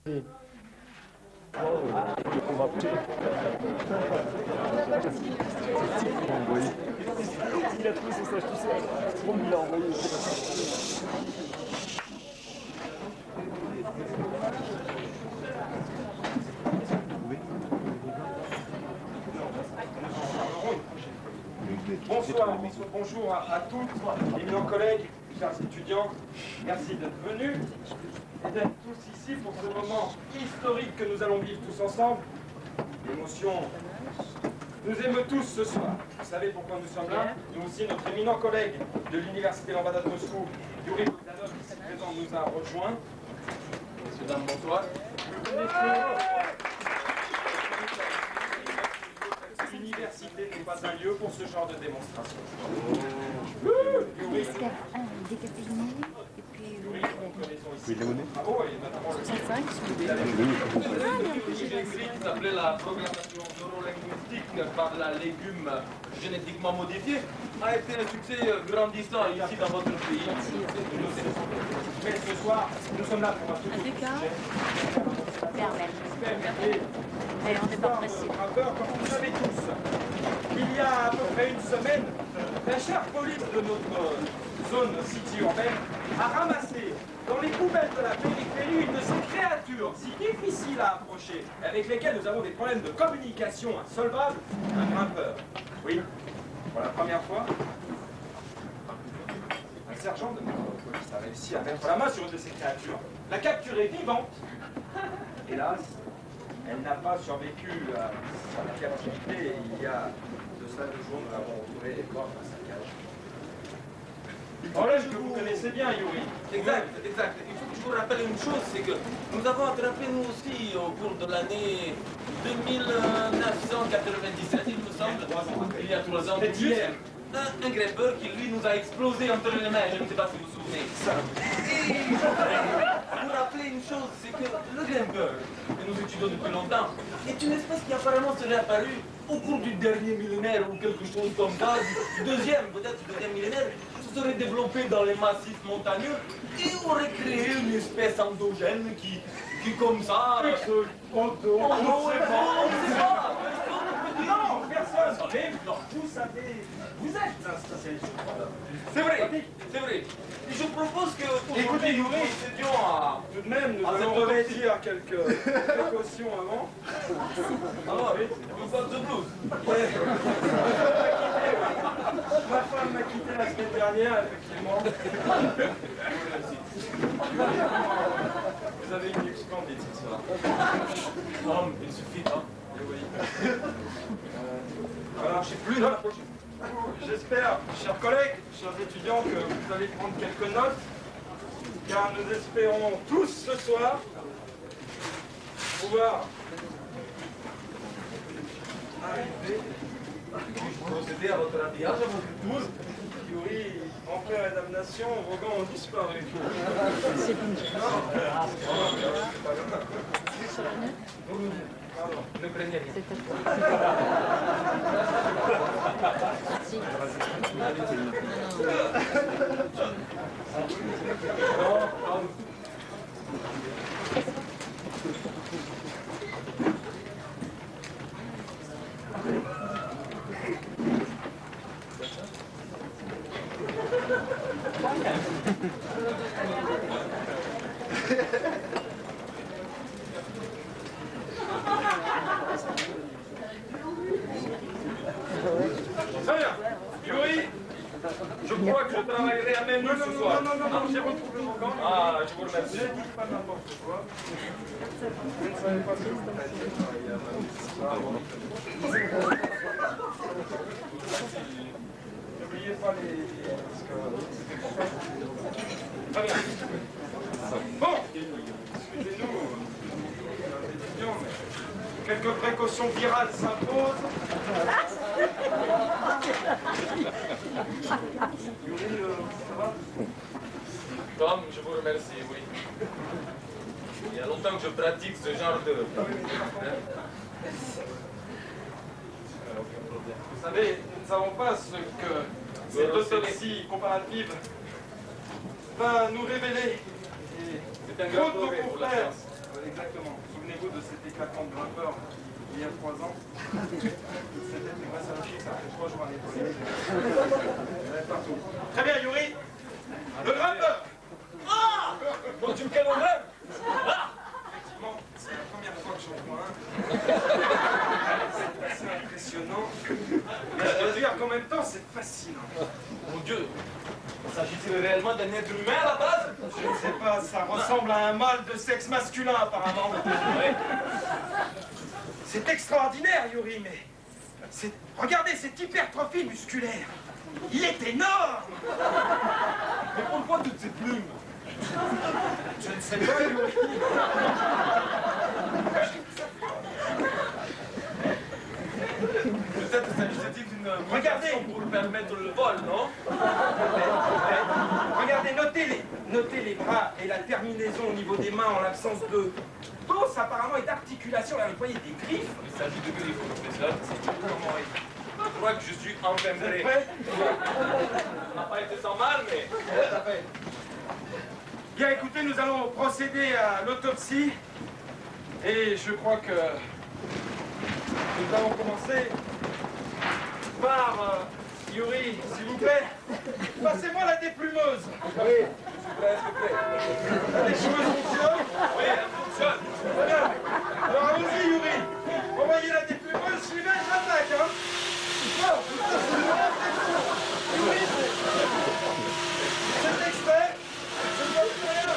Il a trouvé son stage tout seul. Il l'a envoyé. Bonjour à toutes, éminents collègues, chers étudiants. Merci d'être venus et d'être tous ici pour ce moment historique que nous allons vivre tous ensemble. L'émotion nous émeut tous ce soir. Vous savez pourquoi nous sommes là? Nous aussi, notre éminent collègue de l'Université Lambada de Moscou, Yuri Bogdanov, ici présent, nous a rejoints. Messieurs, dames, bonsoir. L'université n'est pas un lieu pour ce genre de démonstration. Décaféiné et puis Bravo et notamment le qui s'appelait la programmation neurolinguistique par la légume génétiquement modifiée a été un succès grandissant ici dans votre pays. Mais ce soir, nous sommes là pour un tout autre sujet. Allez, on n'est pas pressé. Comme vous le savez tous, il y a à peu près une semaine, la chère police de notre zone city urbaine a ramassé dans les poubelles de la périphérie une de ces créatures si difficiles à approcher, avec lesquelles nous avons des problèmes de communication insolvables, un grimpeur. Oui, pour la première fois, un sergent de notre police a réussi à mettre la main sur une de ces créatures, la capturer vivante. Hélas, elle n'a pas survécu à sa captivité. Il y a de cela 2 jours, nous l'avons retrouvée morte dans sa cage. Problème que vous connaissez bien, Yuri. Exact. Il faut que je vous rappelle une chose, c'est que nous avons attrapé nous aussi au cours de l'année 1997, il me semble, il y a 3 ans, un grimpeur qui lui nous a explosé entre les mains, je ne sais pas si vous vous souvenez. Et vous rappelez une chose, c'est que le grimpeur, que nous étudions depuis longtemps, est une espèce qui apparemment serait apparue au cours du dernier millénaire ou quelque chose comme ça, du deuxième millénaire, se serait développé dans les massifs montagneux et aurait créé une espèce endogène qui comme ça... On ne sait pas. Non, personne. Mais vous savez, vous êtes un spécialiste. C'est vrai. Et je propose que... Écoutez, Yuri, procédions à... tout de même, nous allons revêtir quelques précautions avant. Alors, vous faites de blues. Ma femme m'a quitté la semaine dernière, effectivement. Vous avez une nuque splendide ce soir. Non, il suffit, hein. Et oui. Alors, je sais plus là. J'espère, chers collègues, chers étudiants, que vous allez prendre quelques notes, car nous espérons tous ce soir pouvoir arriver. Procéder à votre habillage, à votre épouse. Yuri, Enfer et damnation, Vaughan ont disparu. Pardon, ne craignez rien. Très bien. Yuri, je crois que je travaillerai à main nue ce soir. Non, j'ai retrouvé mon gant. Ah, je vous remercie. Ne dites pas n'importe quoi. Vous ne savez pas ce que vous faites. N'oubliez pas les... Très bien. Bon, excusez-nous, étudiants, mais quelques précautions virales s'imposent. Yuri, ça va? Tom, je vous remercie, oui. Il y a longtemps que je pratique ce genre de... Vous savez, nous ne savons pas ce que cette autopsie comparative va nous révéler. C'est un Trop grand de progrès nos pour la confrères science. exactement. Souvenez-vous de cet éclatement de grimpeur il y a 3 ans. C'était une vraie saloperie, ça fait 3 jours à nettoyer. Partout. Très bien, Yuri. Le grimpeur. Ah! Bon, tu me calmes en grève? Ah! Effectivement, c'est la première fois que j'en vois un. C'est assez impressionnant. Mais je dois dire qu'en même temps, c'est fascinant. Mon Dieu! S'agit-il réellement d'un être humain à la base? Je ne sais pas, ça ressemble à un mâle de sexe masculin apparemment. Oui. C'est extraordinaire, Yuri, mais... Regardez cette hypertrophie musculaire. Il est énorme. Mais pourquoi toutes ces plumes? Je ne sais pas, Yuri. Peut-être s'agissait-il d'une Regardez. mutation pour permettre le vol, non? Regardez, notez les bras et la terminaison au niveau des mains en l'absence de d'os apparemment et d'articulation. Là, vous voyez des griffes. Il s'agit de griffes, professeur. Je crois que je suis enfermé. Prêt? Ça n'a pas été sans mal, mais... Tout à fait. Bien, écoutez, nous allons procéder à l'autopsie. Et je crois que nous allons commencer par Yuri, s'il vous plaît. Passez-moi la déplumeuse. Oui, je suis presque prêt. La déplumeuse fonctionne? Oui, elle fonctionne. Très bien. Alors allons-y, Yuri. Envoyez la déplumeuse, suivez, j'attaque, hein. Bon. Yuri, c'est extrait. Je ne vois plus rien.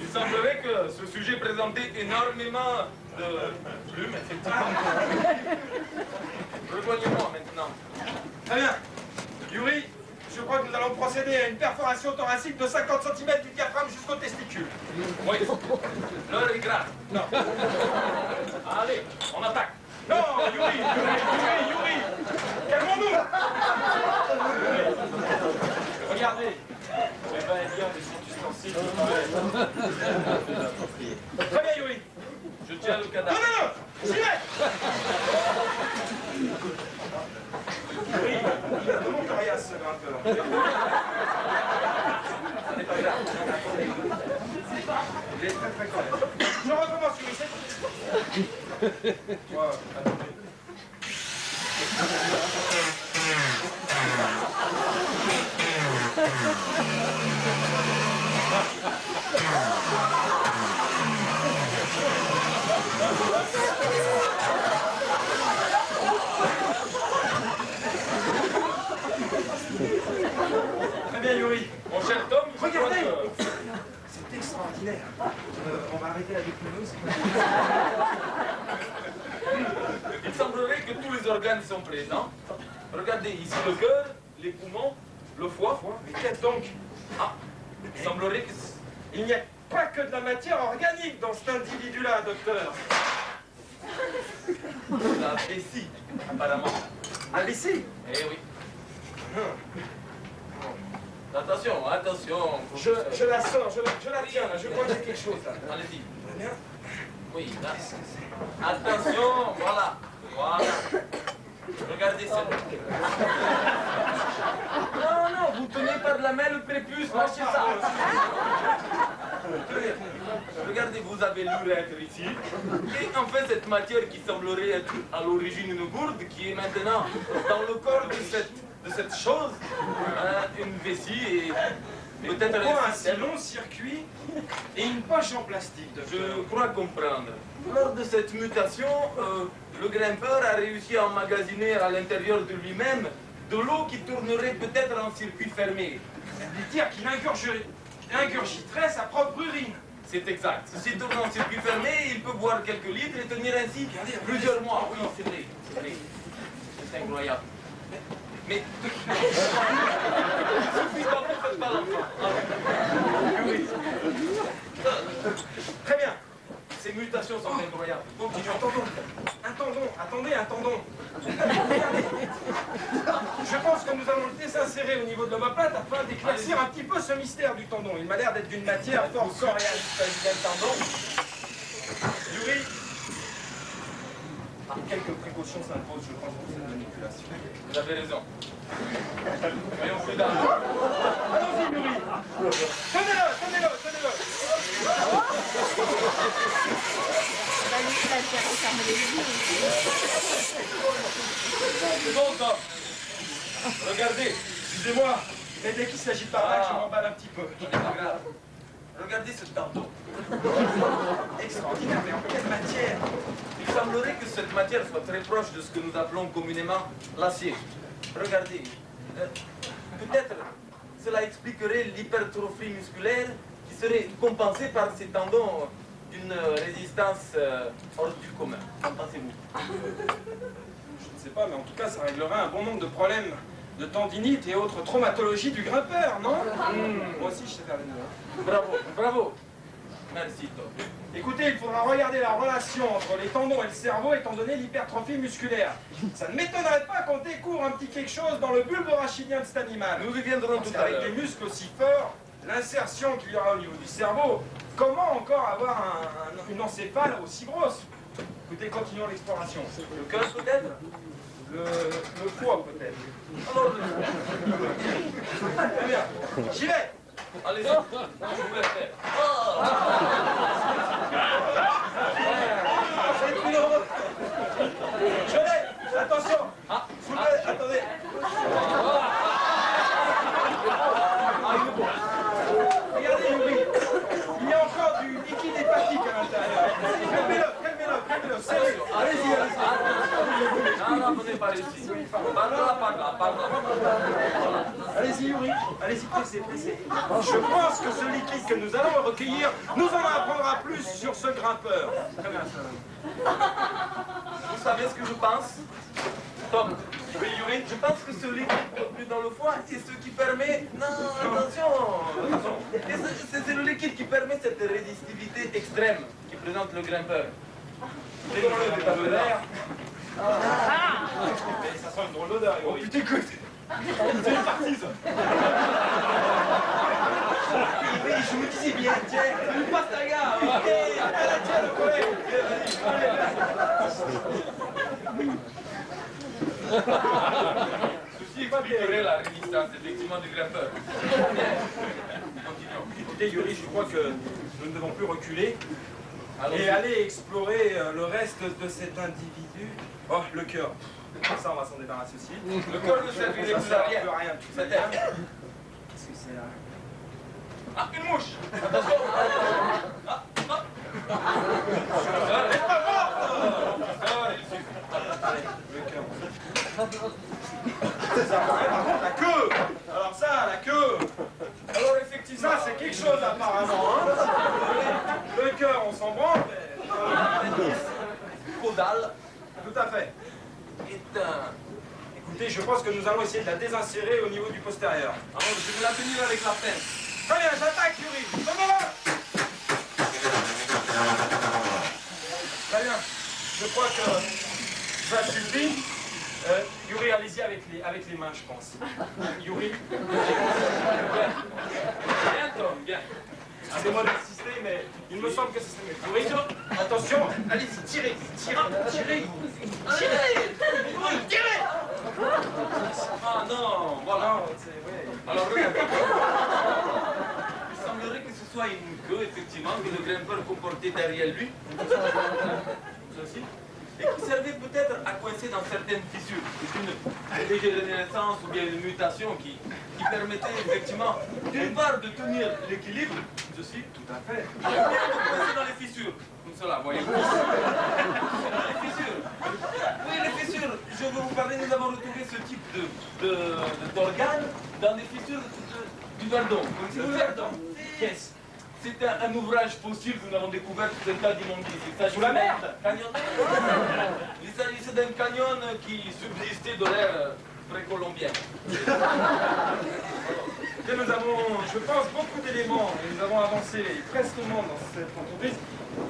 Il semblerait que ce sujet présentait énormément de plumes, effectivement. Rejoignez-moi maintenant. Très bien. Yuri, je crois que nous allons procéder à une perforation thoracique de 50 cm du diaphragme jusqu'au testicule. Oui, l'heure est grave. Non. Allez, on attaque. Non, Yuri, calmons-nous. Regardez. Eh ben, il y a des ustensiles qui paraissent. Très bien, Yuri. Je tiens le Non, cadavre. non, non, j'y vais. Yuri, comment t'as ce grimpeur? Ça n'est pas grave. Il est très correct. Je recommence, Yuri, c'est... Ouais, attendez. Très bien, Yuri. Mon cher Tom, je Regardez. crois que- C'est extraordinaire. On va arrêter la déplumeuse. Il semblerait que tous les organes sont présents. Regardez ici le cœur, les poumons, le foie. Mais qu'est-ce donc? Ah, il semblerait que... Il n'y a pas que de la matière organique dans cet individu-là, docteur. La vessie, apparemment. Un vessie. Eh oui. Attention, attention. Je la sors, je la tiens, là. Je crois qu'il y a quelque chose, là. Allez-y. Très bien. Oui, là. Attention, voilà. Voilà. Regardez ça. Non, non, vous tenez par la main le prépuce, lâchez ça. Regardez, vous avez l'urètre ici. Et enfin, cette matière qui semblerait être à l'origine une gourde, qui est maintenant dans le corps de cette chose, une vessie et peut-être Pourquoi un un si système. long circuit et une poche en plastique, docteur? Je crois comprendre. Lors de cette mutation, le grimpeur a réussi à emmagasiner à l'intérieur de lui-même de l'eau qui tournerait peut-être en circuit fermé. Ça veut dire qu'il ingurgiterait sa propre urine. C'est exact. S'il tourne en circuit fermé, il peut boire quelques litres et tenir ainsi Regardez, plusieurs mois. Oui, c'est vrai. C'est vrai. C'est incroyable. Mais... Il suffit pas, vous faites pas l'enfant. Oui. Très bien. Ces mutations sont incroyables. Continuons. Attendez, un tendon. Regardez. Je pense que nous allons le désinsérer au niveau de l'omoplate afin d'éclaircir un petit peu ce mystère du tendon. Il m'a l'air d'être d'une matière fort coréale. Il s'agit d'un tendon. Yuri. quelques précautions s'imposent, je pense, pour cette manipulation. Vous avez raison. Soyons prudents. Allons-y, Yuri. Tenez-le, tenez-le, tenez-le. C'est bon, Tom. Regardez. Excusez-moi, mais dès qu'il s'agit de partage, je m'emballe un petit peu. C'est pas grave. Regardez ce tableau. Extraordinaire, mais en quelle matière? Il semblerait que cette matière soit très proche de ce que nous appelons communément l'acier. Regardez. Peut-être cela expliquerait l'hypertrophie musculaire qui serait compensée par ces tendons d'une résistance hors du commun. Qu'en pensez-vous? Je ne sais pas, mais en tout cas, ça réglerait un bon nombre de problèmes de tendinite et autres traumatologies du grimpeur, non? Moi aussi, je sais faire les deux. Hein. Bravo, bravo. Merci, Tom. Écoutez, il faudra regarder la relation entre les tendons et le cerveau étant donné l'hypertrophie musculaire. Ça ne m'étonnerait pas qu'on découvre un petit quelque chose dans le bulbe rachidien de cet animal. Nous y viendrons Parce tout à l'heure. qu'avec des muscles aussi forts, l'insertion qu'il y aura au niveau du cerveau, comment encore avoir une encéphale aussi grosse? Écoutez, continuons l'exploration. Le cœur peut-être? Le foie peut-être. Alors, Très bien. J'y vais. allez-y, je vous laisse faire. Je l'ai. Attention. Soulevez. Attendez. Regardez, Yuri. Il y a encore du liquide hépatique à l'intérieur. Calmez-le, calmez-le, calmez-le. Serrez. Allez-y, allez-y. Non, non, venez par ici. Par là, par là, par là. Allez-y, Yuri. Allez-y, pressez, pressez. Je pense que ce liquide que nous allons recueillir nous en apprendra plus sur ce grimpeur. Très bien, ça. Vous savez ce que je pense? Tom, oui, Yuri, je pense que ce liquide contenu dans le foie est ce qui permet... Non, attention, attention. C'est le liquide qui permet cette résistivité extrême qui présente le grimpeur. C'est drôle de taper l'air. Mais ça sent une drôle d'odeur, Oh Yuri. putain, écoute. C'est une partie, ça. Oui, je me disais bien, tiens, une pastaga. Ok, tiens, le collègue. Ceci expliquerait la résistance, effectivement, du grimpeur. Continuons. Écoutez, Yuri, je crois que nous ne devons plus reculer Allons-y. et aller explorer le reste de cet individu. Oh, le cœur. Ça, on va s'en débarrasser aussi. Le cœur ne servirait Ça plus sert à à rien. plus rien. C'est terre. Qu'est-ce que c'est là? Ah, une mouche. Attention. Ah, ah. Allez, le cœur. Ça, par contre, la queue. Alors ça, la queue. Alors effectivement, Ça, c'est quelque chose apparemment. Hein. Le cœur, on s'en branle. Mais... caudale Tout à fait. est un... Écoutez, je pense que nous allons essayer de la désinsérer au niveau du postérieur. Alors je vais la tenir avec la peine. Très bien, j'attaque, Yuri. Prenez-le. Très bien. Je crois que ça suffit. Yuri, allez-y avec les mains, je pense. Yuri. Bien Tom, bien. Excusez-moi d'insister, mais il me semble que c'est mieux. Yuri, attention. Allez-y, tirez. Tirez. Tirez. Tirez. Ah non, voilà. Non, c'est... Ouais. Alors regardez. Il semblerait que ce soit une queue, effectivement, que le grimpeur comportait derrière lui. Ceci. Et qui servait peut-être à coincer dans certaines fissures. C'est une dégénérescence ou bien une mutation qui permettait effectivement, d'une part, de tenir l'équilibre, ceci, Tout à fait. et bien de coincer dans les fissures. Comme cela, voyez-vous. Les fissures. Oui, les fissures. Je veux vous parler, nous avons retrouvé ce type d'organes dans des fissures du verdon. Le verdon. Yes. C'est un ouvrage fossile que nous avons découvert sur un tas d'immondices. Il s'agit Sous la mer. d'un canyon. Il s'agissait d'un canyon qui subsistait de l'ère précolombienne. Et nous avons, je pense, beaucoup d'éléments et nous avons avancé prestement dans cette entreprise.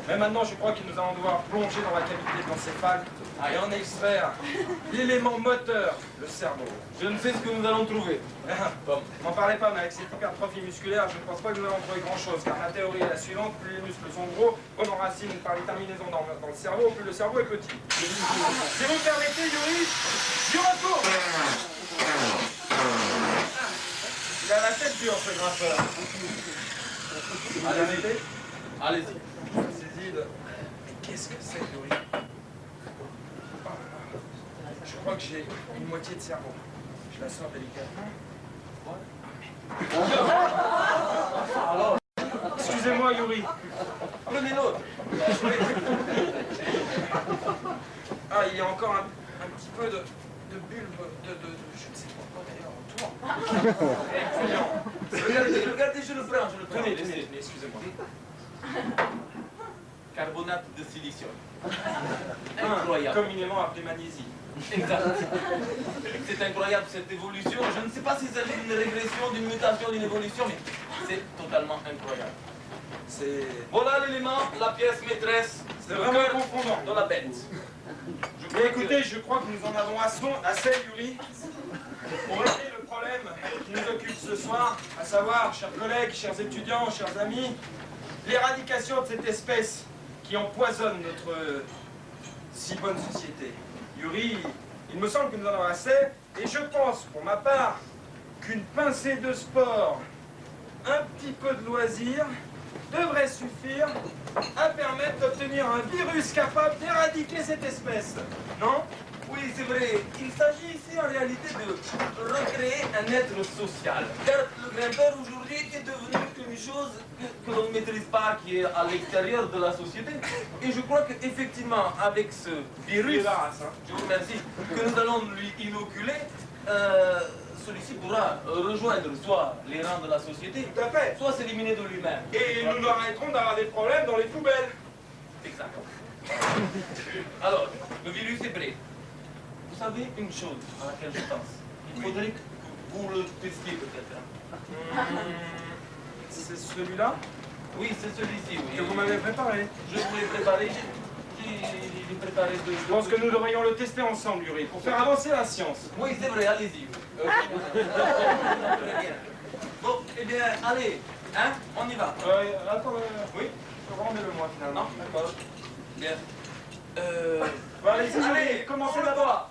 Mais maintenant, je crois que nous allons devoir plonger dans la cavité de l'encéphale et en extraire l'élément moteur, le cerveau. Je ne sais ce que nous allons trouver. N'en parlez pas, mais avec cette hypertrophie musculaire, je ne pense pas que nous allons trouver grand-chose, car ma théorie est la suivante, plus les muscles sont gros, on en racine par les terminaisons dans le cerveau, plus le cerveau est petit. Si vous me permettez, Yuri, je retourne. Il a la tête dure, ce grimpeur. Allez-y. Allez-y. Saisie de... Mais qu'est-ce que c'est, Yuri? Je crois que j'ai une moitié de cerveau. Je la sors délicatement. Excusez-moi, Yuri. Prenez l'autre. Ah, il y a encore un petit peu de bulbe, je ne sais pas quoi d'ailleurs, autour. Regardez, je le prends. Tenez, excusez-moi. Carbonate de silicium. Incroyable. Communément appelé magnésie. Exact. C'est incroyable cette évolution. Je ne sais pas si c'est une régression, d'une mutation, d'une évolution, mais c'est totalement incroyable. Voilà l'élément, la pièce maîtresse. C'est vraiment confondant. Dans la bête. Mais écoutez, je crois que nous en avons assez, Yuri, pour régler le problème qui nous occupe ce soir, à savoir, chers collègues, chers étudiants, chers amis, l'éradication de cette espèce qui empoisonne notre si bonne société. Yuri, il me semble que nous en avons assez, et je pense, pour ma part, qu'une pincée de sport, un petit peu de loisir, devrait suffire à permettre d'obtenir un virus capable d'éradiquer cette espèce. Non? Oui, c'est vrai. Il s'agit ici en réalité de recréer un être social. Car le grimpeur aujourd'hui est devenu une chose que l'on ne maîtrise pas, qui est à l'extérieur de la société. Et je crois qu'effectivement, avec ce virus, je vous remercie, que nous allons lui inoculer, celui-ci pourra rejoindre soit les rangs de la société, Tout à fait. soit s'éliminer de lui-même. Et nous arrêterons d'avoir des problèmes dans les poubelles. Exact. Alors, le virus est prêt. Vous savez une chose à laquelle je pense. Il faudrait que vous le testiez peut-être. C'est celui-là Oui, c'est celui-ci, oui. que vous m'avez préparé. Je vous l'ai préparé. J'ai préparé deux. Je pense que nous devrions le tester ensemble, Yuri, pour faire avancer la science. Oui, c'est vrai, allez-y. Très bien. Bon, eh bien, allez, hein, on y va. Attends, oui, rendez-le moi finalement. Non, d'accord. Bien. Bon, allez-y, Allez, commencez on le d'abord. voit.